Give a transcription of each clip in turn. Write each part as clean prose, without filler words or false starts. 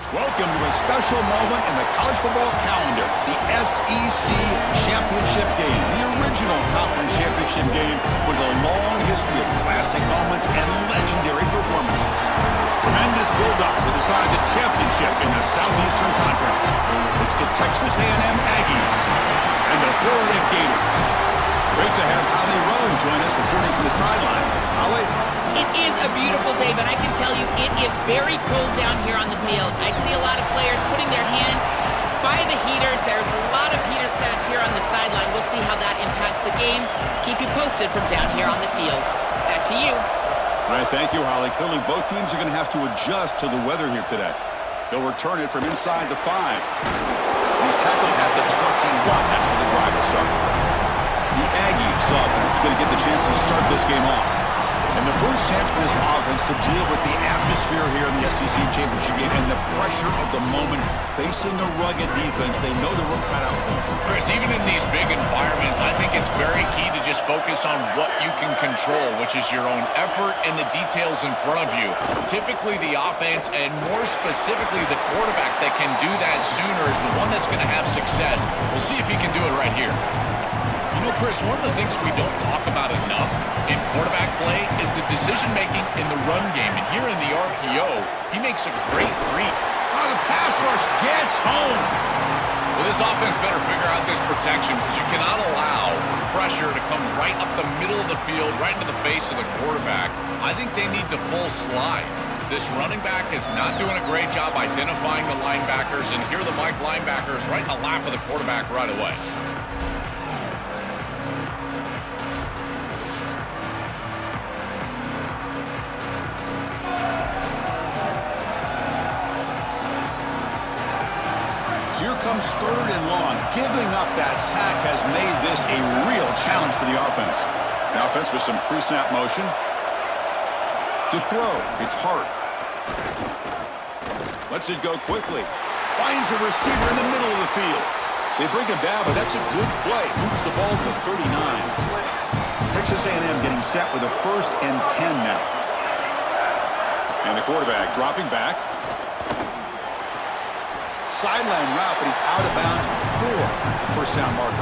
Welcome to a special moment in the college football calendar, the SEC Championship Game. The original conference championship game with a long history of classic moments and legendary performances. Tremendous build-up to decide the championship in the Southeastern Conference. It's the Texas A&M Aggies and the Florida Gators. Great to have Holly Rowe join us reporting from the sidelines. Holly? It is a beautiful day, but I can tell you it is very cold down here on the field. I see a lot of players putting their hands by the heaters. There's a lot of heaters set up here on the sideline. We'll see how that impacts the game. Keep you posted from down here on the field. Back to you. All right, thank you, Holly. Clearly, both teams are going to have to adjust to the weather here today. They'll return it from inside the 5. He's tackled at the 21. That's where the drive will start. The Aggies offense is going to get the chance to start this game off. And the first chance for this offense to deal with the atmosphere here in the SEC Championship game and the pressure of the moment, facing a rugged defense. They know the work cut out for them. Chris, even in these big environments, I think it's very key to just focus on what you can control, which is your own effort and the details in front of you. Typically, the offense, and more specifically the quarterback that can do that sooner, is the one that's going to have success. We'll see if he can do it right here. You know, Chris, one of the things we don't talk about enough in quarterback play is the decision-making in the run game. And here in the RPO, he makes a great read. Oh, the pass rush gets home. Well, this offense better figure out this protection because you cannot allow pressure to come right up the middle of the field, right into the face of the quarterback. I think they need to full slide. This running back is not doing a great job identifying the linebackers, and here are the Mike linebackers right in the lap of the quarterback right away. Here comes 3rd and long. Giving up that sack has made this a real challenge for the offense. The offense with some pre-snap motion. To throw, it's Hart. Lets it go quickly. Finds a receiver in the middle of the field. They bring him down, but that's a good play. Moves the ball to the 39. Texas A&M getting set with a 1st and 10 now. And the quarterback dropping back. Sideline route, but he's out of bounds before the first down marker.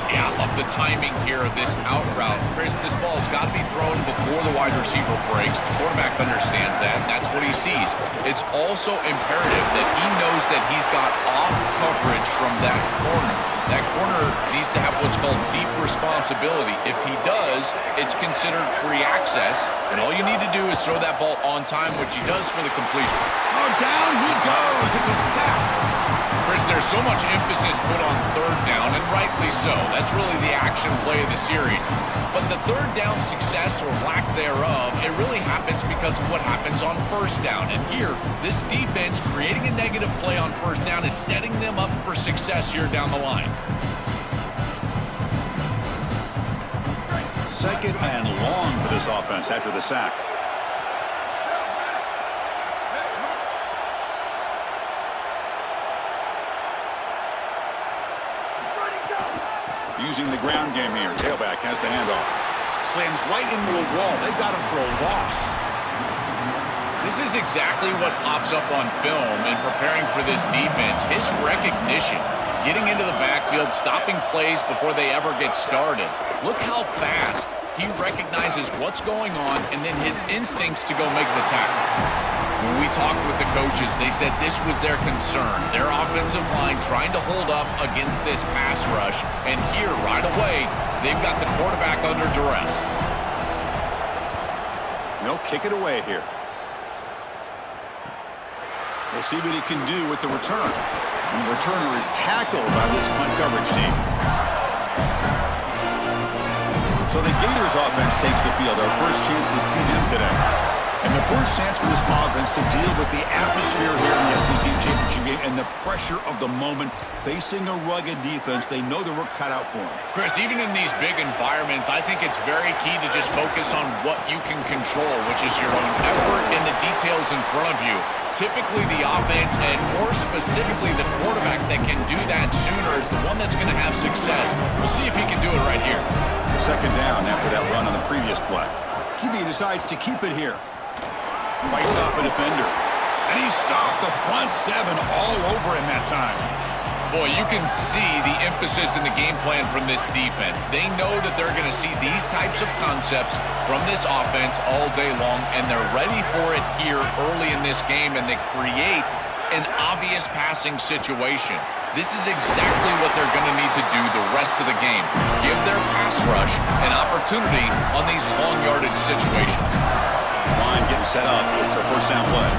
Yeah, I love the timing here of this out route. Chris, this ball has got to be thrown before the wide receiver breaks. The quarterback understands that, and that's what he sees. It's also imperative that he knows that he's got off coverage from that corner. That corner needs to have what's called deep responsibility. If he does, it's considered free access, and all you need to do is throw that ball on time, which he does for the completion. Oh, down he goes. It's a sack. Chris, there's so much emphasis put on 3rd down, and rightly so. That's really the action play of the series. But the 3rd down success, or lack thereof, it really happens because of what happens on 1st down. And here, this defense creating a negative play on 1st down is setting them up for success here down the line. 2nd and long for this offense after the sack. Using the ground game here. Tailback has the handoff. Slams right into a wall. They got him for a loss. This is exactly what pops up on film in preparing for this defense. His recognition, getting into the backfield, stopping plays before they ever get started. Look how fast he recognizes what's going on and then his instincts to go make the tackle. When we talked with the coaches, they said this was their concern. Their offensive line trying to hold up against this pass rush. And here, right away, they've got the quarterback under duress. They'll kick it away here. We'll see what he can do with the return. And the returner is tackled by this punt coverage team. So the Gators offense takes the field. Our first chance to see them today. And the first chance for this offense to deal with the atmosphere here in the SEC Championship game and the pressure of the moment, facing a rugged defense. They know the work cut out for them. Chris, even in these big environments, I think it's very key to just focus on what you can control, which is your own effort and the details in front of you. Typically, the offense, and more specifically the quarterback that can do that sooner, is the one that's going to have success. We'll see if he can do it right here. 2nd down after that run on the previous play. QB decides to keep it here. Fights off a defender. And he stopped the front seven all over him that time. Boy, you can see the emphasis in the game plan from this defense. They know that they're going to see these types of concepts from this offense all day long, and they're ready for it here early in this game, and they create an obvious passing situation. This is exactly what they're going to need to do the rest of the game. Give their pass rush an opportunity on these long yardage situations. This line getting set up. It's a first down play.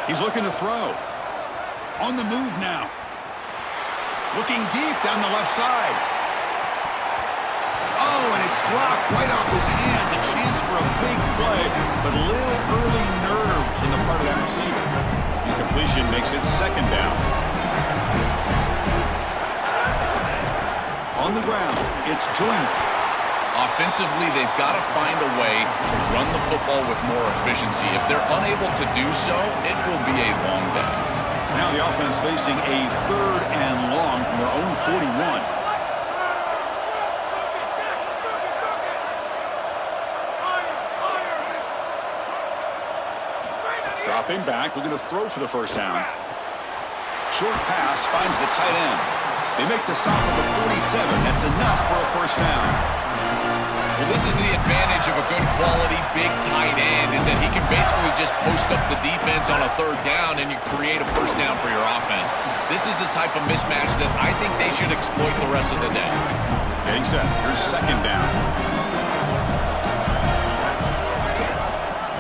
He's looking to throw. On the move now. Looking deep down the left side. Oh, and it's dropped right off his hands. A chance for a big play, but a little early nerves on the part of that receiver. Incompletion makes it second down. On the ground, it's Joyner. Offensively, they've got to find a way to run the football with more efficiency. If they're unable to do so, it will be a long day. Now the offense facing a third and long from their own 41. Dropping back, looking to throw for the first down. Short pass finds the tight end. They make the stop at the 47. That's enough for a first down. Well, this is the advantage of a good quality big tight end, is that he can basically just post up the defense on a third down and you create a first down for your offense. This is the type of mismatch that I think they should exploit the rest of the day. Getting set. Here's second down.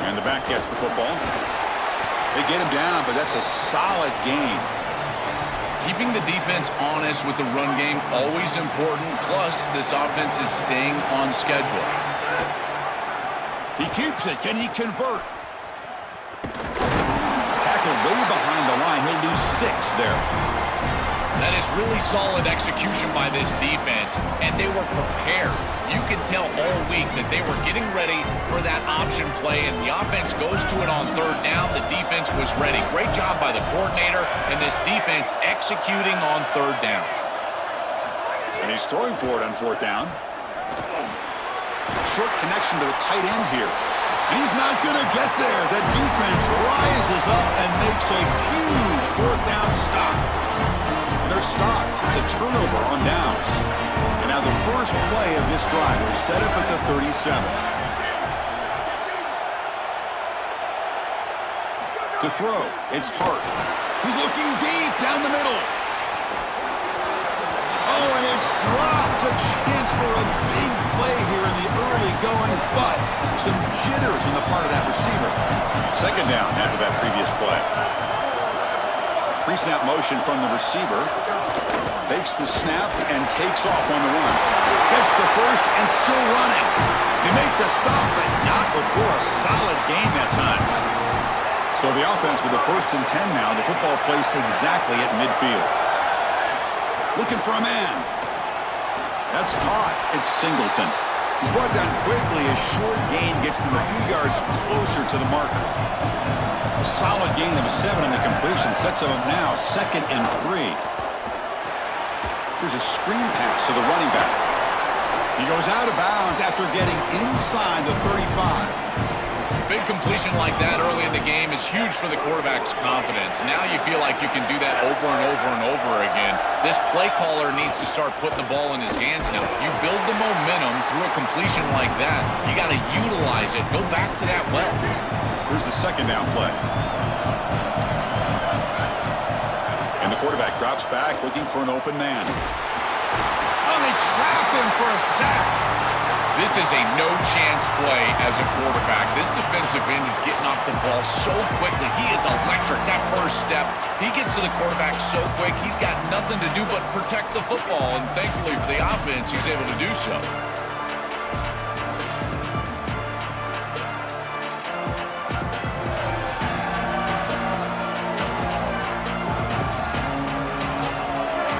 And the back gets the football. They get him down, but that's a solid gain. Keeping the defense honest with the run game, always important. Plus, this offense is staying on schedule. He keeps it. Can he convert? Tackled way behind the line. He'll lose 6 there. That is really solid execution by this defense, and they were prepared. You can tell all week that they were getting ready for that option play, and the offense goes to it on third down. The defense was ready. Great job by the coordinator, and this defense executing on third down. And he's throwing for it on fourth down. Short connection to the tight end here. He's not going to get there. The defense rises up and makes a huge fourth down stop. They're stopped. It's a turnover on downs. And now the first play of this drive is set up at the 37. To throw, it's Hart. He's looking deep down the middle. Oh, and it's dropped. A chance for a big play here in the early going, but some jitters on the part of that receiver. Second down after that previous play. Pre-snap motion from the receiver. Takes the snap and takes off on the run. Gets the first and still running. They make the stop, but not before a solid gain that time. So the offense with the 1st and 10 now. The football placed exactly at midfield. Looking for a man. That's caught. It's Singleton. He's brought down quickly. A short gain gets them a few yards closer to the marker. A solid gain of 7 on the completion sets them up now 2nd and 3. Here's a screen pass to the running back. He goes out of bounds after getting inside the 35. Big completion like that early in the game is huge for the quarterback's confidence. Now you feel like you can do that over and over and over again. This play caller needs to start putting the ball in his hands now. You build the momentum through a completion like that. You got to utilize it. Go back to that well. Here's the second down play. And the quarterback drops back looking for an open man. Oh, they trap him for a sack. This is a no-chance play as a quarterback. This defensive end is getting off the ball so quickly. He is electric. That first step, he gets to the quarterback so quick. He's got nothing to do but protect the football, and thankfully for the offense, he's able to do so.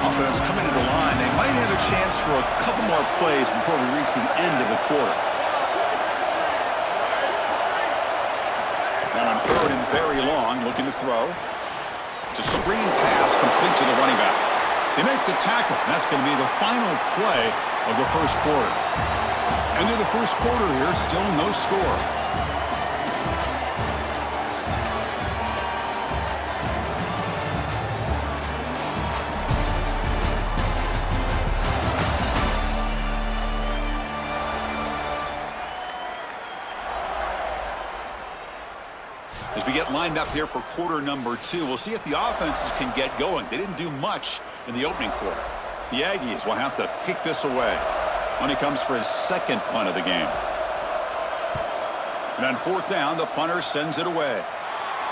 Offense coming to the line. They might have a chance for a couple more plays before we reach the end of the quarter. Now on 3rd and very long, looking to throw. It's a screen pass complete to the running back. They make the tackle. That's going to be the final play of the first quarter. End of the first quarter here, still no score. As we get lined up here for quarter number 2, we'll see if the offenses can get going. They didn't do much in the opening quarter. The Aggies will have to kick this away when he comes for his second punt of the game. And on fourth down, the punter sends it away.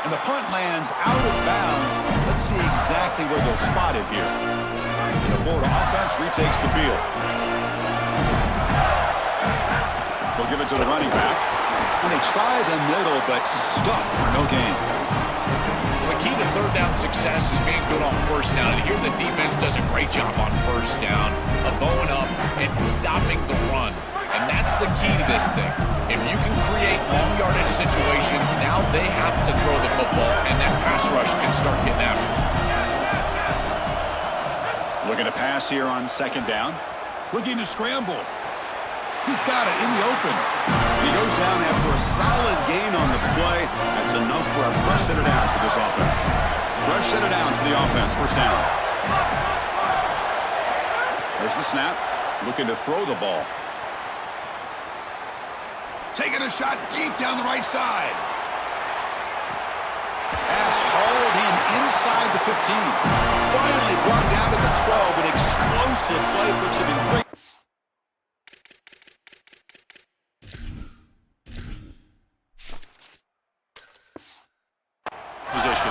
And the punt lands out of bounds. Let's see exactly where they'll spot it here. And the Florida offense retakes the field. They'll give it to the running back. And they try the middle, but stuff for no gain. The key to third down success is being good on first down. And here the defense does a great job on first down of bowing up and stopping the run. And that's the key to this thing. If you can create long yardage situations, now they have to throw the football, and that pass rush can start getting after it. Looking to pass here on second down. Looking to scramble. He's got it in the open. He goes down after a solid gain on the play. That's enough for a fresh set of downs for this offense. Fresh set of downs for the offense. First down. There's the snap. Looking to throw the ball. Taking a shot deep down the right side. Pass hauled in inside the 15. Finally brought down to the 12. An explosive play puts him in great position.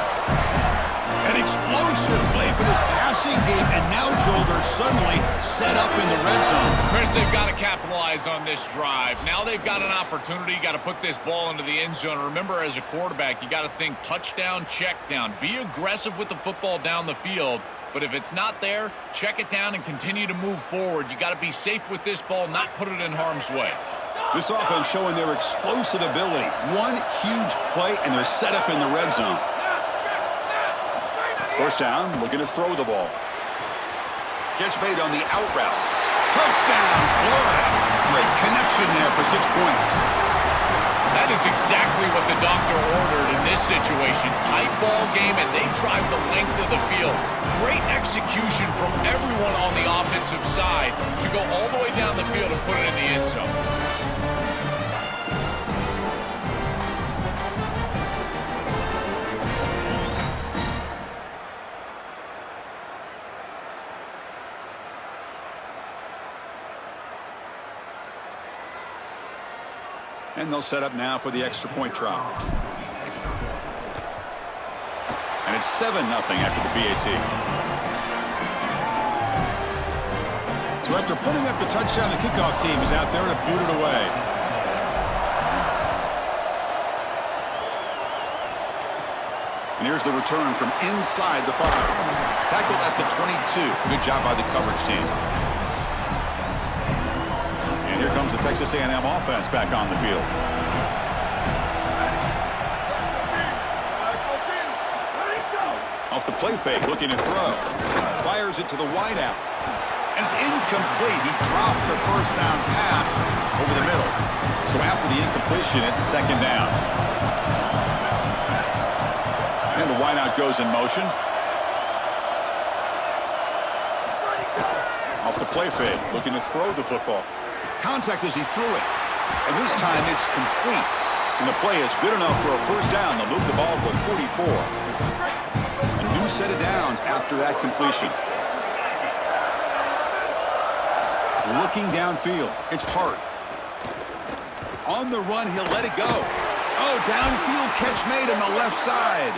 An explosive play for this passing game, and now, Joel, they're suddenly set up in the red zone. Chris, they've got to capitalize on this drive. Now they've got an opportunity. You got to put this ball into the end zone. Remember, as a quarterback, you got to think touchdown, check down. Be aggressive with the football down the field. But if it's not there, check it down and continue to move forward. You got to be safe with this ball, not put it in harm's way. This offense showing their explosive ability. One huge play, and they're set up in the red zone. First down, looking to throw the ball. Catch made on the out route. Touchdown, Florida. Great connection there for 6 points. That is exactly what the doctor ordered in this situation. Tight ball game, and they drive the length of the field. Great execution from everyone on the offensive side to go all the way down the field and put it in the end zone. And they'll set up now for the extra point try. And it's 7-0 after the BAT. So after putting up the touchdown, the kickoff team is out there to boot it away. And here's the return from inside the 5. Tackled at the 22. Good job by the coverage team. Here comes the Texas A&M offense back on the field. Off the play fake, looking to throw. Fires it to the wideout. And it's incomplete. He dropped the first down pass over the middle. So after the incompletion, it's second down. And the wideout goes in motion. Off the play fake, looking to throw the football. Contact as he threw it. And this time it's complete. And the play is good enough for a first down. They'll move the ball to the 44. A new set of downs after that completion. Looking downfield. It's Hart. On the run, he'll let it go. Oh, downfield catch made on the left side.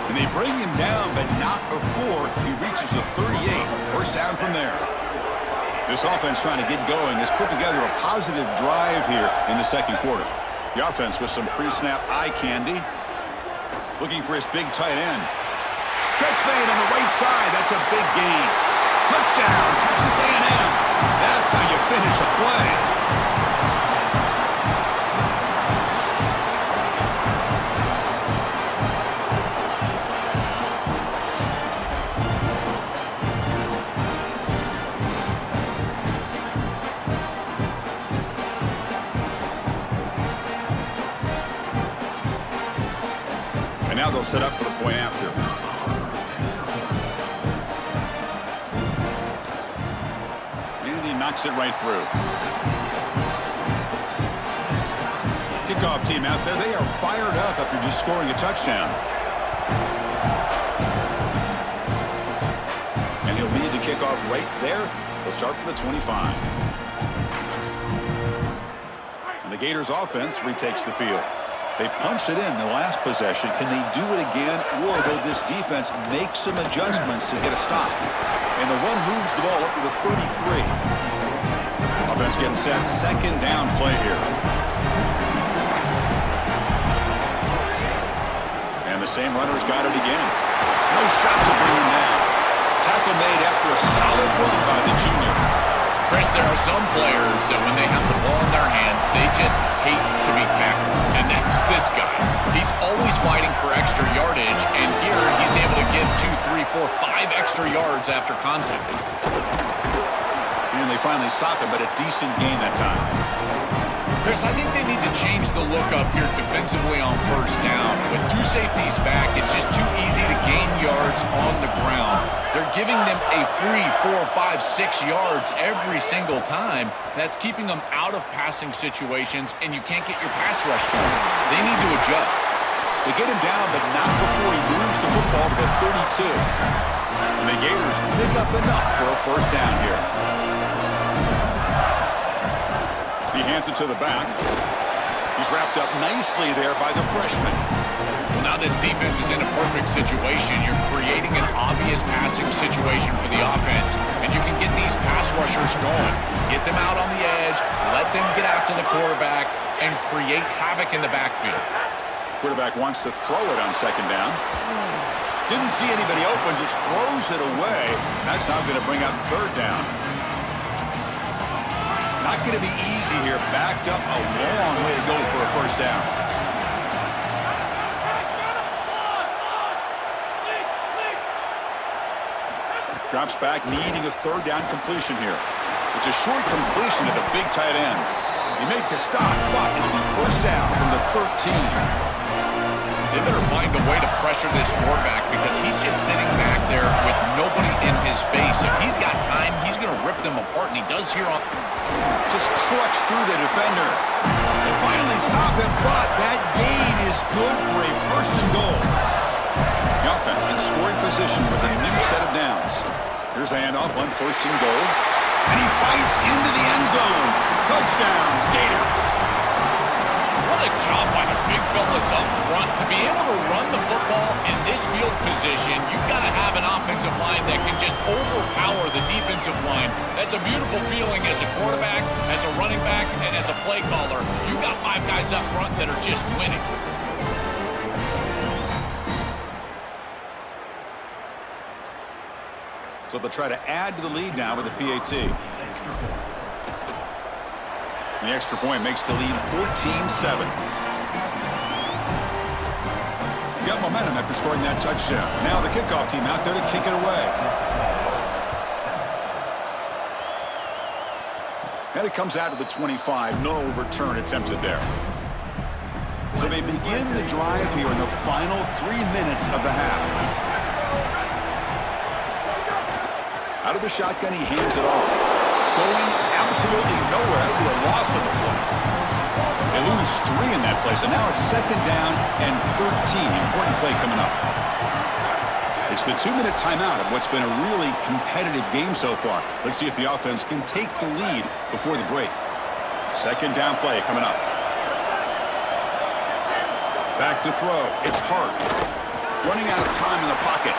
And they bring him down, but not before he reaches the 38. First down from there. This offense trying to get going has put together a positive drive here in the second quarter. The offense with some pre-snap eye candy. Looking for his big tight end. Catch made on the right side. That's a big gain. Touchdown, Texas A&M. That's how you finish a play. now they'll set up for the point after. And he knocks it right through. Kickoff team out there. They are fired up after just scoring a touchdown. And he'll lead the kickoff right there. They'll start from the 25. And the Gators offense retakes the field. They punched it in the last possession. Can they do it again, or will this defense make some adjustments to get a stop? And the run moves the ball up to the 33. Offense getting set. Second down play here. And the same runner's got it again. No shot to bring him down. Tackle made after a solid run by the junior. Chris, there are some players that when they have the ball in their hands, they just hate to be tackled. And that's this guy. He's always fighting for extra yardage, and here he's able to get 2, 3, 4, 5 extra yards after contact. And they finally stop him, but a decent gain that time. Chris, I think they need to change the look up here defensively on first down. With 2 safeties back, it's just too easy to gain yards on the ground. They're giving them a free 4, 5, 6 yards every single time. That's keeping them out of passing situations, and you can't get your pass rush going. They need to adjust. They get him down, but not before he moves the football to the 32. And the Gators pick up enough for a first down here. He hands it to the back. He's wrapped up nicely there by the freshman. Well, now this defense is in a perfect situation. You're creating an obvious passing situation for the offense, and you can get these pass rushers going. Get them out on the edge, let them get after the quarterback, and create havoc in the backfield. Quarterback wants to throw it on second down. Didn't see anybody open, just throws it away. That's not going to bring out third down. Not going to be easy here. Backed up a long way to go for a first down. Drops back, needing a third down completion here. It's a short completion to the big tight end. He made the stop, but it'll be first down from the 13. They better find a way to pressure this quarterback because he's just sitting back there with nobody in his face. If he's got time, he's going to rip them apart, and he does here on... Just trucks through the defender. They finally stop him, but that gain is good for a first and goal. The offense in scoring position with a new set of downs. Here's the handoff on first and goal. And he fights into the end zone. Touchdown, Gators. What a job by the big fellas up front. To be able to run the football in this field position, you've got to have an offensive line that can just overpower the defensive line. That's a beautiful feeling as a quarterback, as a running back, and as a play caller. You've got 5 guys up front that are just winning. So they'll try to add to the lead now with the PAT. The extra point makes the lead 14-7. Got momentum after scoring that touchdown. Now the kickoff team out there to kick it away. And it comes out of the 25. No return attempted there. So they begin the drive here in the final 3 minutes of the half. Out of the shotgun, he hands it off. Going absolutely nowhere. That would be a loss of the play. They lose 3 in that play, so now it's second down and 13. Important play coming up. It's the 2-minute timeout of what's been a really competitive game so far. Let's see if the offense can take the lead before the break. Second down play coming up. Back to throw. It's Hart. Running out of time in the pocket.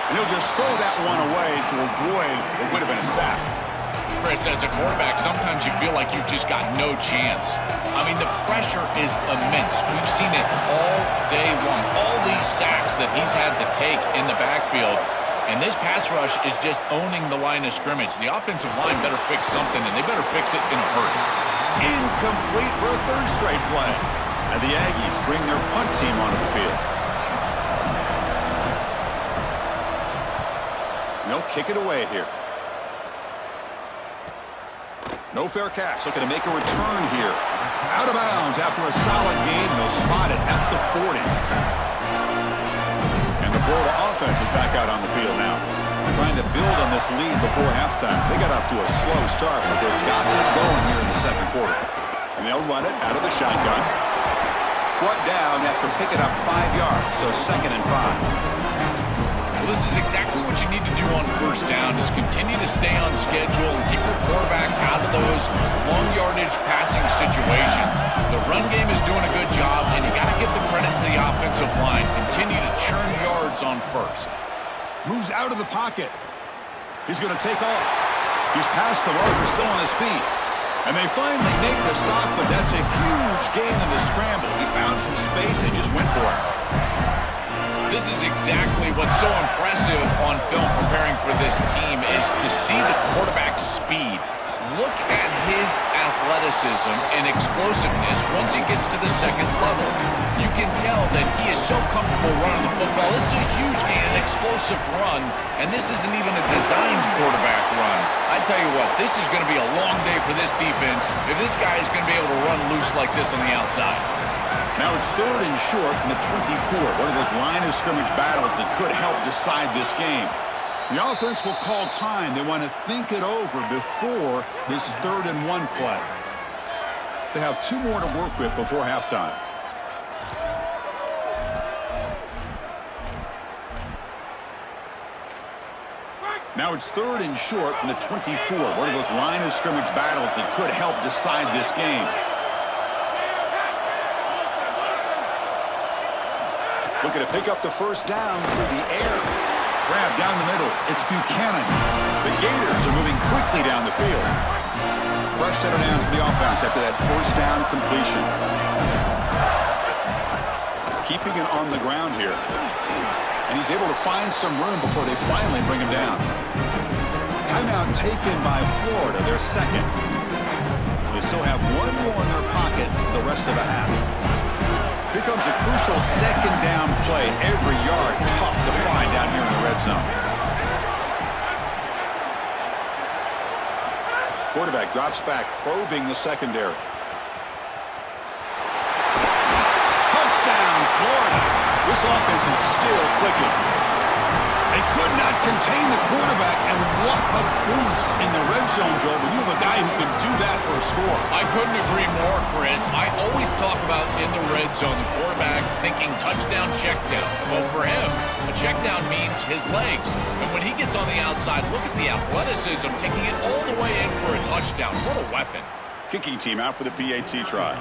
And he'll just throw that one away to avoid what would have been a sack. Chris, as a quarterback, sometimes you feel like you've just got no chance. I mean, the pressure is immense. We've seen it all day long. All these sacks that he's had to take in the backfield. And this pass rush is just owning the line of scrimmage. The offensive line better fix something, and they better fix it in a hurry. Incomplete for a third straight play. And the Aggies bring their punt team onto the field. They'll kick it away here. No fair catch. Looking to make a return here. Out of bounds after a solid gain. They'll spot it at the 40. Florida offense is back out on the field now, trying to build on this lead before halftime. They got off to a slow start, but they've gotten it going here in the second quarter. And they'll run it out of the shotgun. Brought down after picking up 5 yards, so 2nd and 5. Well, this is exactly what you need to do on first down, is continue to stay on schedule and keep your quarterback out of those long yardage passing situations. The run game is doing a good job, and you got to give the credit to the offensive line. Continue to churn yards on first. Moves out of the pocket. He's going to take off. He's past the marker, still on his feet. And they finally make the stop, but that's a huge gain in the scramble. He found some space and just went for it. This is exactly what's so impressive on film preparing for this team, is to see the quarterback's speed. Look at his athleticism and explosiveness once he gets to the second level. You can tell that he is so comfortable running the football. This is a huge gain, an explosive run, and this isn't even a designed quarterback run. I tell you what, this is going to be a long day for this defense if this guy is going to be able to run loose like this on the outside. Now it's 3rd and short in the 24. One of those line of scrimmage battles that could help decide this game. The offense will call time. They want to think it over before this 3rd and 1 play. They have 2 more to work with before halftime. Now it's 3rd and short in the 24. One of those line of scrimmage battles that could help decide this game. Looking to pick up the first down through the air. Grab down the middle. It's Buchanan. The Gators are moving quickly down the field. Fresh set of downs for the offense after that first down completion. Keeping it on the ground here. And he's able to find some room before they finally bring him down. Timeout taken by Florida, their second. They still have 1 more in their pocket for the rest of the half. Here comes a crucial second down play. Every yard tough to find down here in the red zone. Quarterback drops back, probing the secondary. Touchdown, Florida. This offense is still clicking. They could not contain the quarterback, and what a boost in the red zone, Joe. But you have a guy who can do that for a score. I couldn't agree more, Chris. I always talk about in the red zone, the quarterback thinking touchdown, check down. Well, for him, a check down means his legs. And when he gets on the outside, look at the athleticism, taking it all the way in for a touchdown. What a weapon. Kicking team out for the PAT try.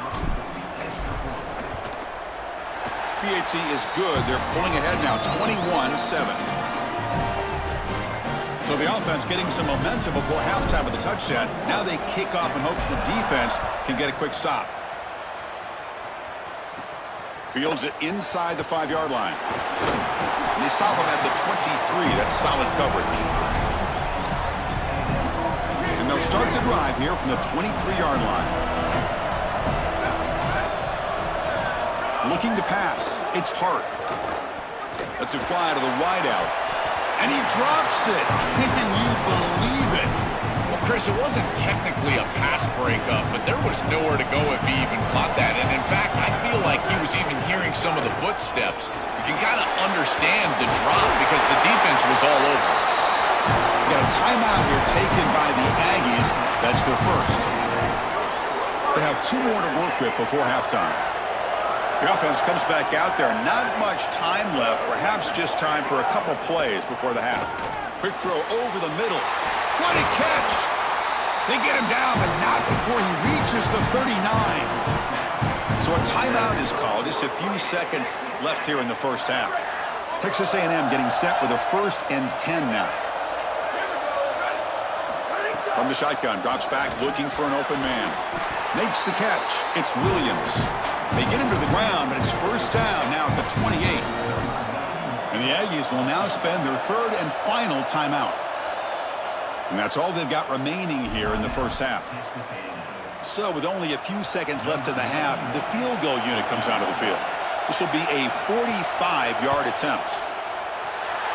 PAT is good. They're pulling ahead now, 21-7. So the offense getting some momentum before halftime of the touchdown. Now they kick off in hopes the defense can get a quick stop. Fields it inside the 5-yard line. And they stop him at the 23. That's solid coverage. And they'll start the drive here from the 23-yard line. Looking to pass. It's Hart. Lets it fly to the wideout. And he drops it. Can you believe it? Well, Chris, it wasn't technically a pass breakup, but there was nowhere to go if he even caught that. And in fact, I feel like he was even hearing some of the footsteps. You can kind of understand the drop because the defense was all over. Got a timeout here taken by the Aggies. That's their first. They have 2 more to work with before halftime. The offense comes back out there. Not much time left. Perhaps just time for a couple plays before the half. Quick throw over the middle. What a catch! They get him down, but not before he reaches the 39. So a timeout is called. Just a few seconds left here in the first half. Texas A&M getting set with a 1st and 10 now. From the shotgun, drops back, looking for an open man. Makes the catch. It's Williams. They get him to the ground, but it's first down now at the 28. And the Aggies will now spend their 3rd and final timeout. And that's all they've got remaining here in the first half. So with only a few seconds left in the half, the field goal unit comes out of the field. This will be a 45-yard attempt.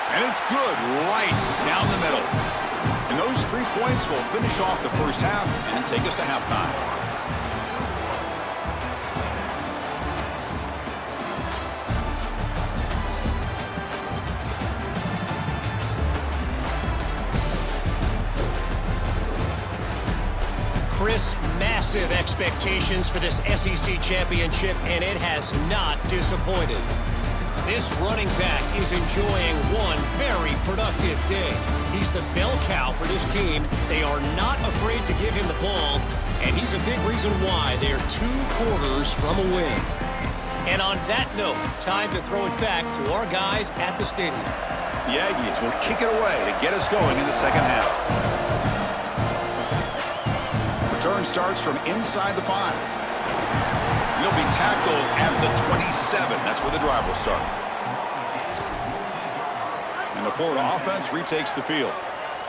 And it's good right down the middle. And those 3 points will finish off the first half and take us to halftime. massive expectations for this SEC championship, and it has not disappointed. This running back is enjoying one very productive day. He's the bell cow for this team. They are not afraid to give him the ball, and he's a big reason why they're 2 quarters from a win. And on that note, time to throw it back to our guys at the stadium. The Aggies will kick it away to get us going in the second half. Return starts from inside the 5. He'll be tackled at the 27. That's where the drive will start. And the Florida offense retakes the field.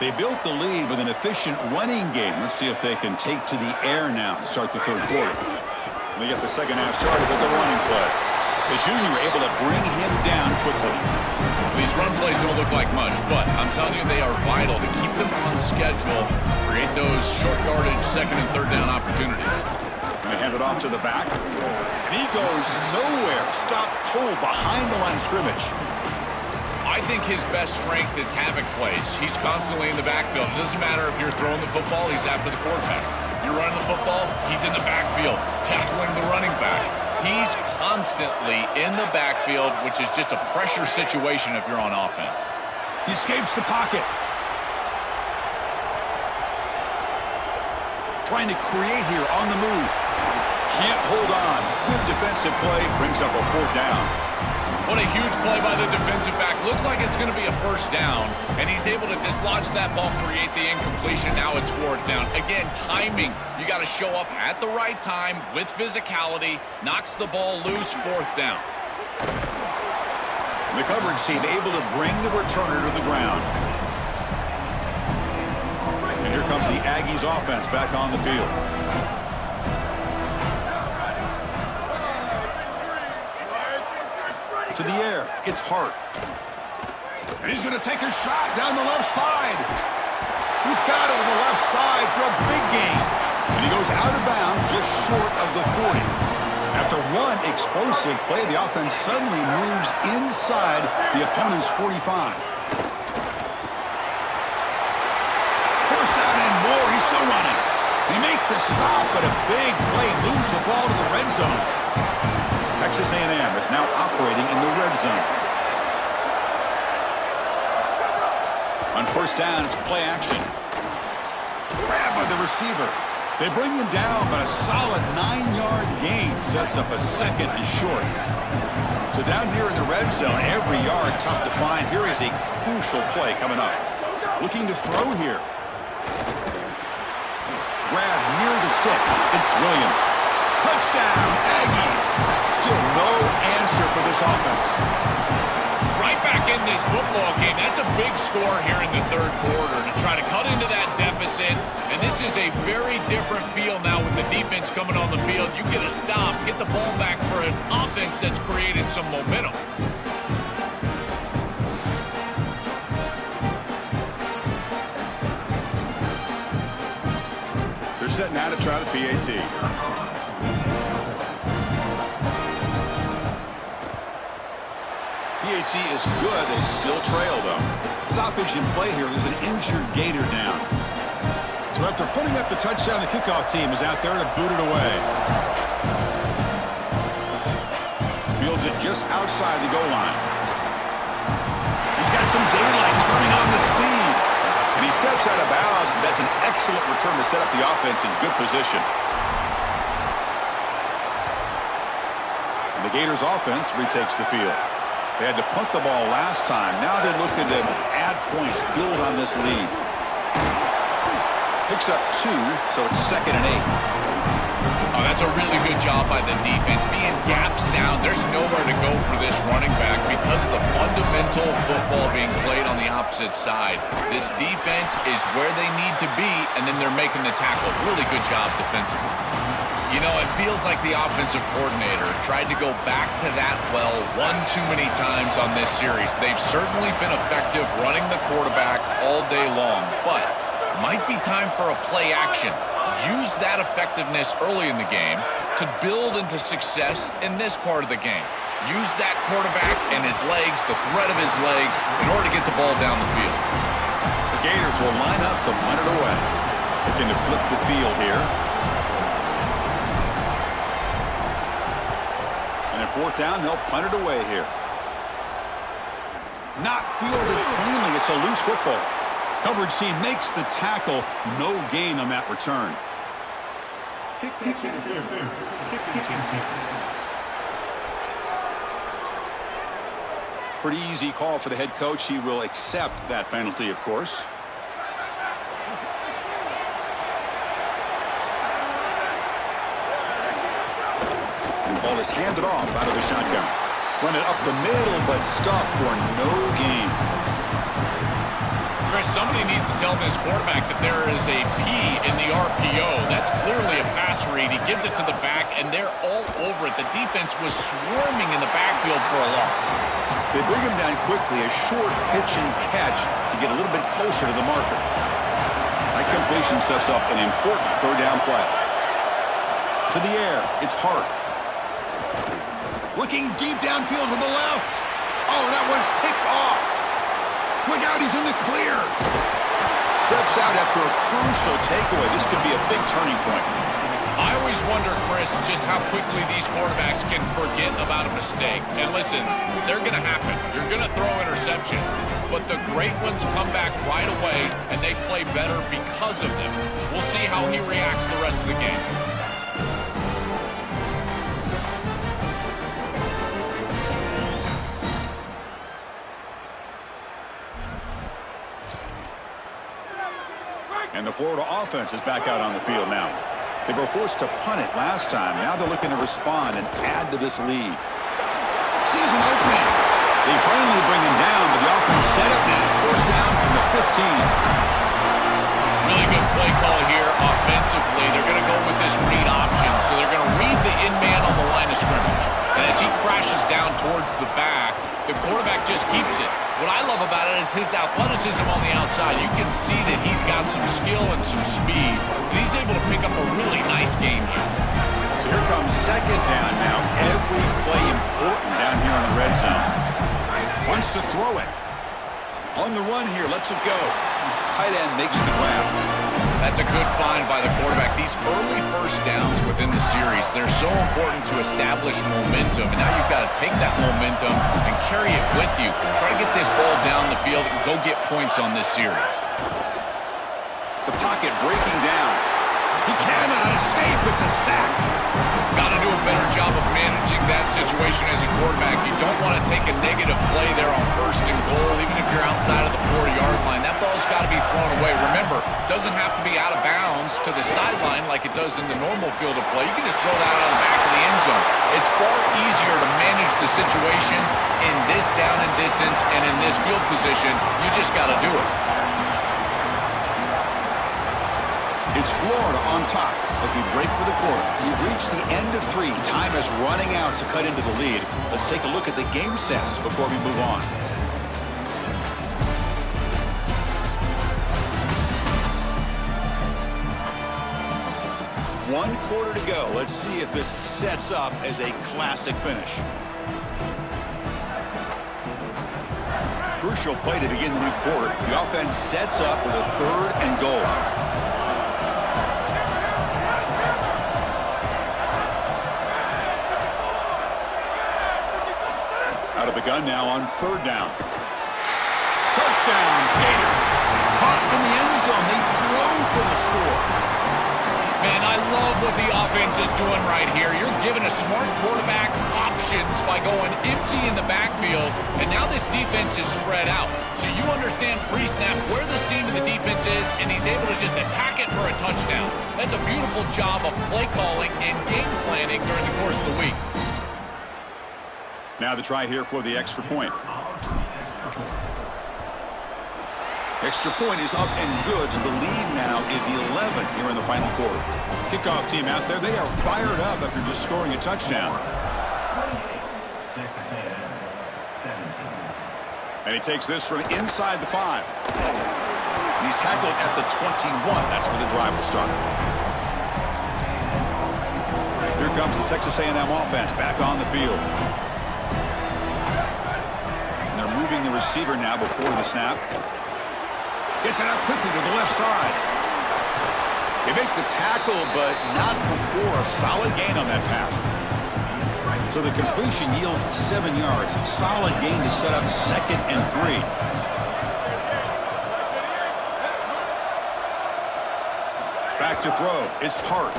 They built the lead with an efficient running game. Let's see if they can take to the air now to start the third quarter. They get the second half started with the running play. The junior able to bring him down quickly. These run plays don't look like much, but I'm telling you they are vital to keep them on schedule, create those short yardage second and third down opportunities. And they hand it off to the back. And he goes nowhere. Stop cold behind the line of scrimmage. I think his best strength is havoc plays. He's constantly in the backfield. It doesn't matter if you're throwing the football, he's after the quarterback. You're running the football, he's in the backfield, tackling the running back. He's constantly in the backfield, which is just a pressure situation if you're on offense. He escapes the pocket. Trying to create here on the move. Can't hold on. Good defensive play. Brings up a 4th down. What a huge play by the defensive back. Looks like it's going to be a 1st down, and he's able to dislodge that ball, create the incompletion. Now it's 4th down. Again, timing. You got to show up at the right time with physicality. Knocks the ball loose, 4th down. The coverage team able to bring the returner to the ground. And here comes the Aggies offense back on the field. To the air, it's Hart. And he's going to take a shot down the left side. He's got it on the left side for a big gain. And he goes out of bounds just short of the 40. After one explosive play, the offense suddenly moves inside the opponent's 45. First down and more. He's still running. They make the stop, but a big play moves the ball to the red zone. Texas A&M is now operating in the red zone. On first down, it's play action. Grab by the receiver. They bring him down, but a solid 9-yard gain sets up a 2nd and short. So down here in the red zone, every yard tough to find. Here is a crucial play coming up. Looking to throw here. Grab near the sticks. It's Williams. Touchdown, Aggies. Still no answer for this offense. Right back in this football game. That's a big score here in the third quarter to try to cut into that deficit. And this is a very different feel now with the defense coming on the field. You get a stop, get the ball back for an offense that's created some momentum. They're setting out to try the PAT. PAT is good. They still trail, though. Stoppage in play here. There's an injured Gator down. So after putting up the touchdown, the kickoff team is out there to boot it away. Fields it just outside the goal line. He's got some daylight turning on the speed. And he steps out of bounds, but that's an excellent return to set up the offense in good position. And the Gators offense retakes the field. They had to punt the ball last time. Now they're looking to add points, build on this lead. Picks up 2, so it's 2nd and 8. Oh, that's a really good job by the defense. Being gap sound, there's nowhere to go for this running back because of the fundamental football being played on the opposite side. This defense is where they need to be, and then they're making the tackle. Really good job defensively. You know, it feels like the offensive coordinator tried to go back to that well one too many times on this series. They've certainly been effective running the quarterback all day long, but might be time for a play action. Use that effectiveness early in the game to build into success in this part of the game. Use that quarterback and his legs, the threat of his legs, in order to get the ball down the field. The Gators will line up to run it away. Looking to flip the field here. 4th down, they'll punt it away here. Not fielded cleanly. It's a loose football. Coverage team makes the tackle. No gain on that return. Pretty easy call for the head coach. He will accept that penalty, of course. And the ball is handed off out of the shotgun. Run it up the middle, but stuffed for no gain. Chris, somebody needs to tell this quarterback that there is a P in the RPO. That's clearly a pass read. He gives it to the back, and they're all over it. The defense was swarming in the backfield for a loss. They bring him down quickly, a short pitch and catch to get a little bit closer to the marker. That completion sets up an important 3rd down play. To the air, it's Hart. Looking deep downfield with the left. Oh, that one's picked off. Look out, he's in the clear. Steps out after a crucial takeaway. This could be a big turning point. I always wonder, Chris, just how quickly these quarterbacks can forget about a mistake. And listen, they're going to happen. You're going to throw interceptions. But the great ones come back right away, and they play better because of them. We'll see how he reacts the rest of the game. And the Florida offense is back out on the field now. They were forced to punt it last time. Now they're looking to respond and add to this lead. Season opening. They finally bring him down, but the offense set up now. 1st down from the 15. Really good play call here offensively. They're going to go with this read option. So they're going to read the in-man on the line of scrimmage. And as he crashes down towards the back, the quarterback just keeps it. What I love about it is his athleticism on the outside. You can see that he's got some skill and some speed, and he's able to pick up a really nice game here. So here comes 2nd down now. Every play important down here in the red zone. Wants to throw it. On the run here, lets it go. Tight end makes the grab. That's a good find by the quarterback. These early 1st downs within the series, they're so important to establish momentum. And now you've got to take that momentum and carry it with you. Try to get this ball down the field and go get points on this series. The pocket breaking down. He cannot escape. It's a sack. Got to do a better job of managing that situation as a quarterback. You don't want to take a negative play there on 1st and goal, even if you're outside of the 4-yard line. That ball's got to be thrown away. Remember, it doesn't have to be out of bounds to the sideline like it does in the normal field of play. You can just throw that out of the back of the end zone. It's far easier to manage the situation in this down and distance and in this field position. You just got to do it. It's Florida on top as we break for the quarter. We've reached the end of 3. Time is running out to cut into the lead. Let's take a look at the game stats before we move on. One quarter to go. Let's see if this sets up as a classic finish. Crucial play to begin the new quarter. The offense sets up with a 3rd and goal. Out of the gun now on 3rd down. Touchdown, Gators. Caught in the end zone. They throw for the score. Man, I love what the offense is doing right here. You're giving a smart quarterback options by going empty in the backfield, and now this defense is spread out. So you understand pre-snap where the seam of the defense is, and he's able to just attack it for a touchdown. That's a beautiful job of play calling and game planning during the course of the week. Now the try here for the extra point. Extra point is up and good, so the lead now is 11 here in the final quarter. Kickoff team out there, they are fired up after just scoring a touchdown. And he takes this from inside the 5. And he's tackled at the 21. That's where the drive will start. Here comes the Texas A&M offense back on the field. Moving the receiver now before the snap. Gets it out quickly to the left side. They make the tackle, but not before a solid gain on that pass. So the completion yields 7 yards. Solid gain to set up 2nd and 3. Back to throw. It's Hart.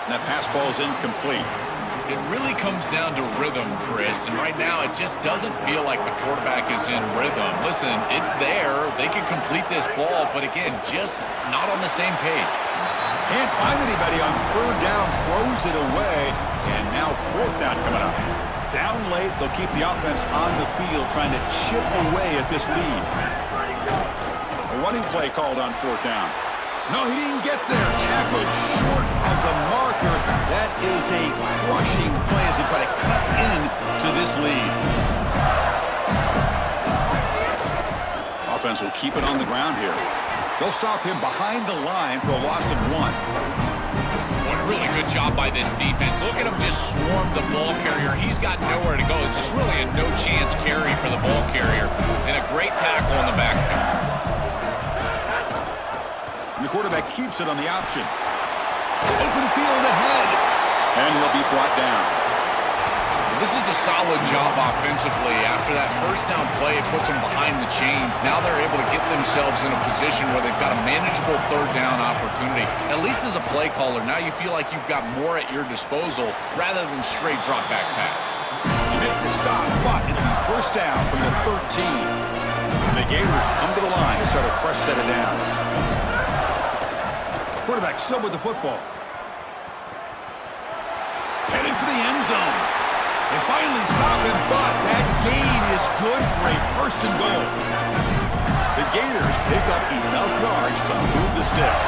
And that pass falls incomplete. It really comes down to rhythm, Chris, and right now it just doesn't feel like the quarterback is in rhythm. Listen, it's there. They can complete this ball, but again, just not on the same page. Can't find anybody on 3rd down, throws it away, and now 4th down coming up. Down late, they'll keep the offense on the field trying to chip away at this lead. A running play called on 4th down. No, he didn't get there. Tackled short of the marker. That is a crushing play as they try to cut into this lead. Offense will keep it on the ground here. They'll stop him behind the line for a loss of 1. What a really good job by this defense. Look at him just swarm the ball carrier. He's got nowhere to go. It's just really a no-chance carry for the ball carrier. And a great tackle on the backfield. And the quarterback keeps it on the option. Open field ahead. And he'll be brought down. This is a solid job offensively. After that 1st down play, it puts them behind the chains. Now they're able to get themselves in a position where they've got a manageable 3rd down opportunity. At least as a play caller, now you feel like you've got more at your disposal rather than straight drop back pass. You make the stop, but it'll be 1st down from the 13. And the Gators come to the line to start a fresh set of downs. Quarterback still with the football. Heading for the end zone. They finally stop him, but that gain is good for a 1st and goal. The Gators pick up enough yards to move the sticks.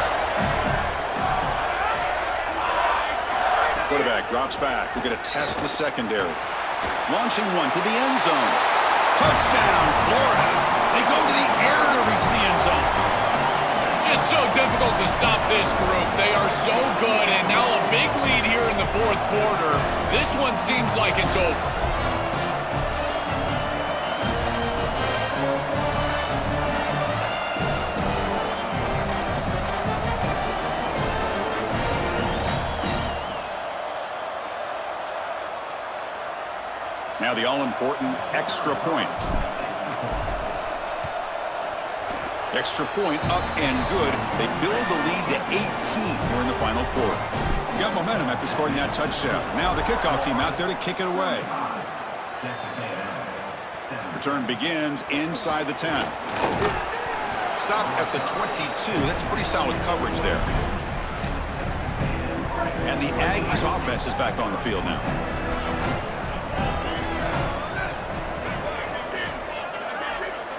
Quarterback drops back. We're going to test the secondary. Launching one to the end zone. Touchdown, Florida. They go to the air to reach the end zone. Just so difficult to stop this group. They are so good, and now a big lead here in the 4th quarter. This one seems like it's over. Now the all-important extra point. Extra point up and good. They build the lead to 18 here in the final quarter. Got momentum after scoring that touchdown. Now the kickoff team out there to kick it away. Return begins inside the 10. Stop at the 22. That's pretty solid coverage there. And the Aggies offense is back on the field now.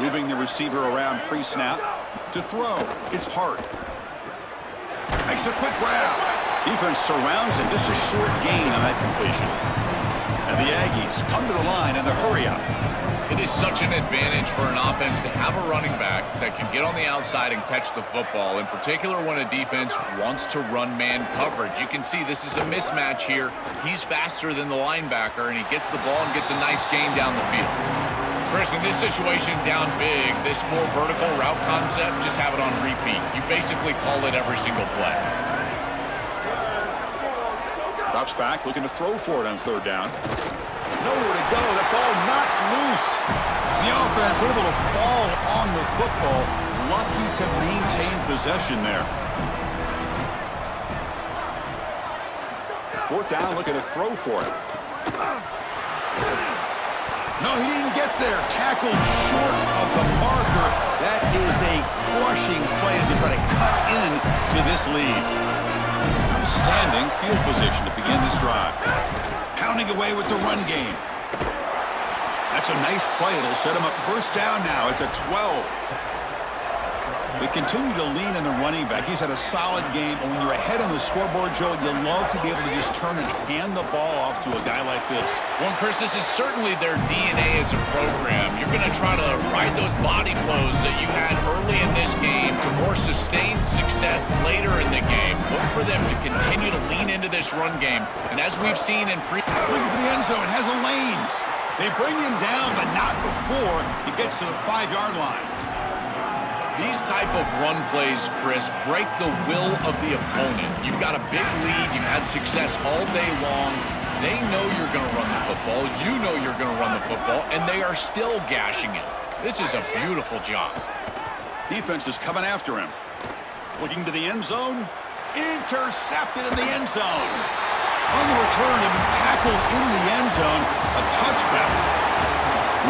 Moving the receiver around pre-snap to throw. It's Hart. Makes a quick grab. Defense surrounds him. Just a short gain on that completion. And the Aggies come to the line in the hurry up. It is such an advantage for an offense to have a running back that can get on the outside and catch the football, in particular when a defense wants to run man coverage. You can see this is a mismatch here. He's faster than the linebacker, and he gets the ball and gets a nice gain down the field. Chris, in this situation, down big, this 4 vertical route concept, just have it on repeat. You basically call it every single play. Drops back, looking to throw for it on 3rd down. Nowhere to go. That ball not loose. The offense able to fall on the football. Lucky to maintain possession there. 4th down, looking to throw for it. No, he didn't get there. Tackled short of the marker. That is a crushing play as they try to cut into this lead. Outstanding field position to begin this drive. Pounding away with the run game. That's a nice play. It'll set him up 1st down now at the 12. They continue to lean on the running back. He's had a solid game. And when you're ahead on the scoreboard, Joe, you love to be able to just turn and hand the ball off to a guy like this. Well, Chris, this is certainly their DNA as a program. You're going to try to ride those body blows that you had early in this game to more sustained success later in the game. Look for them to continue to lean into this run game. And as we've seen in looking for the end zone, has a lane. They bring him down, but not before he gets to the 5-yard line. These type of run plays, Chris, break the will of the opponent. You've got a big lead. You've had success all day long. They know you're going to run the football. You know you're going to run the football, and they are still gashing it. This is a beautiful job. Defense is coming after him. Looking to the end zone. Intercepted in the end zone. On the return, and tackled in the end zone. A touchback.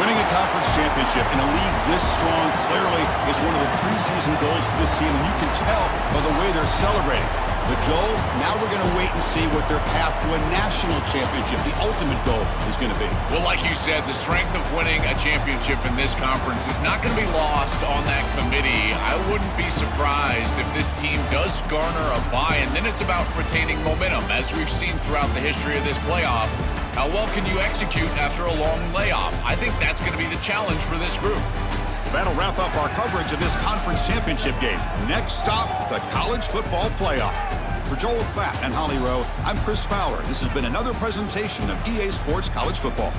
Winning a conference championship in a league this strong clearly is one of the preseason goals for this team, and you can tell by the way they're celebrating. But Joel, now we're going to wait and see what their path to a national championship, the ultimate goal, is going to be. Well, like you said, the strength of winning a championship in this conference is not going to be lost on that committee. I wouldn't be surprised if this team does garner a bye, and then it's about retaining momentum, as we've seen throughout the history of this playoff. How well can you execute after a long layoff? I think that's going to be the challenge for this group. That'll wrap up our coverage of this conference championship game. Next stop, the college football playoff. For Joel Klatt and Holly Rowe, I'm Chris Fowler. This has been another presentation of EA Sports College Football.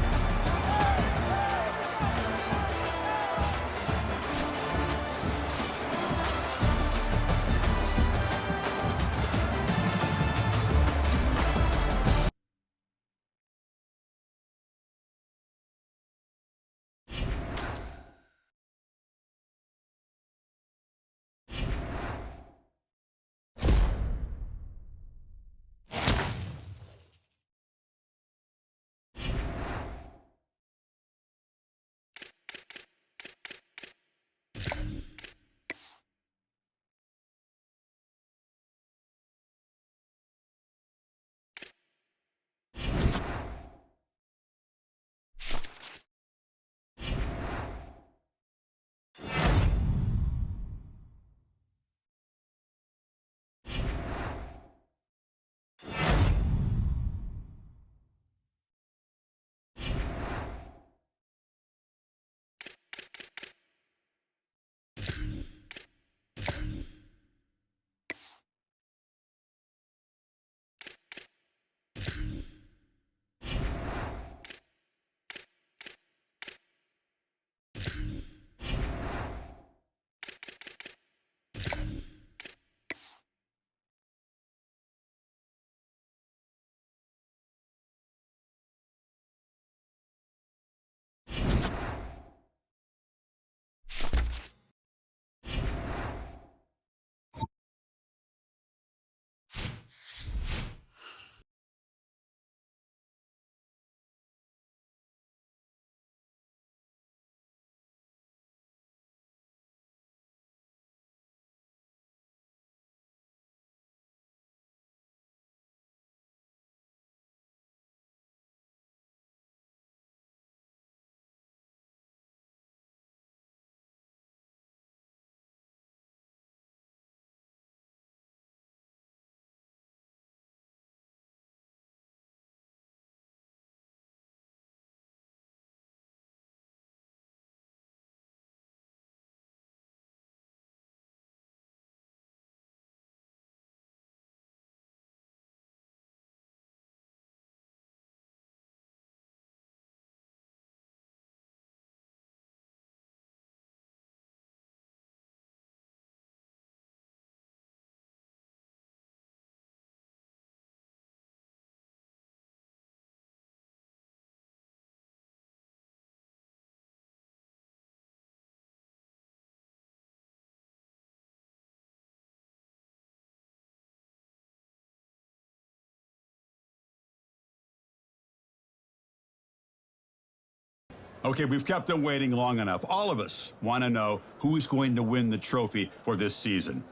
Okay, we've kept them waiting long enough. All of us want to know who is going to win the trophy for this season.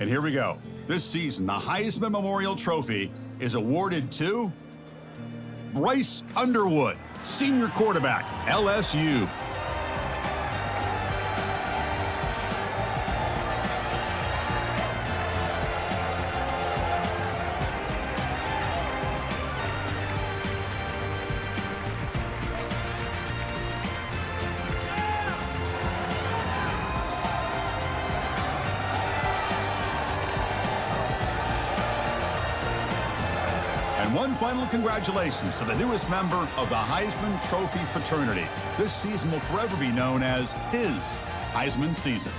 And here we go. This season, the Heisman Memorial Trophy is awarded to Bryce Underwood, senior quarterback, LSU. And one final congratulations to the newest member of the Heisman Trophy fraternity. This season will forever be known as his Heisman season.